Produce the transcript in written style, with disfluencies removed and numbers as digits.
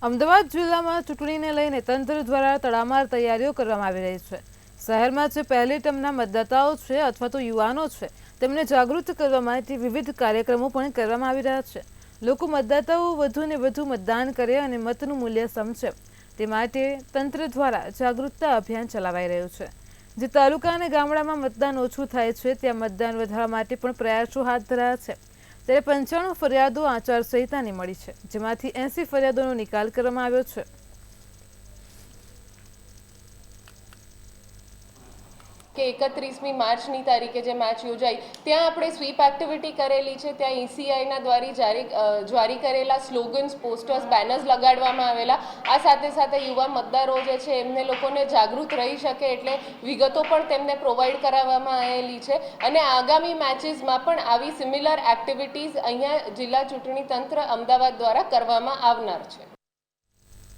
અમદાવાદ જિલ્લામાં ચૂંટણીને લઈને તંત્ર દ્વારા તડામાર તૈયારીઓ કરવામાં આવી રહી છે। શહેરમાં જે પહેલી ટર્મના મતદાતાઓ છે અથવા તો યુવાનો છે તેમને જાગૃત કરવા માટે વિવિધ કાર્યક્રમો પણ કરવામાં આવી રહ્યા છે। લોકો મતદાતાઓ વધુને વધુ મતદાન કરે અને મતનું મૂલ્ય સમજે તે માટે તંત્ર દ્વારા જાગૃતતા અભિયાન ચલાવાઈ રહ્યું છે। જે તાલુકા અને ગામડામાં મતદાન ઓછું થાય છે ત્યાં મતદાન વધારવા માટે પણ પ્રયાસો હાથ ધરાયા છે। ત્યારે 95 ફરિયાદો આચારસંહિતાની મળી છે, જેમાંથી 80 ફરિયાદોનો નિકાલ કરવામાં આવ્યો છે। કે 31મી માર્ચની તારીખે જે મેચ યોજાઈ ત્યાં આપણે સ્વીપ એક્ટિવિટી કરેલી છે। ત્યાં ઈસીઆઈના દ્વારા જારી કરેલા સ્લોગન્સ, પોસ્ટર્સ, બેનર્સ લગાડવામાં આવેલા। આ સાથે સાથે યુવા મતદારો જે છે એમને લોકોને જાગૃત રહી શકે એટલે વિગતો પણ તેમને પ્રોવાઈડ કરાવવામાં આવેલી છે અને આગામી મેચીસમાં પણ આવી સિમિલર એક્ટિવિટીઝ અહીંયા જિલ્લા ચૂંટણી તંત્ર અમદાવાદ દ્વારા કરવામાં આવનાર છે।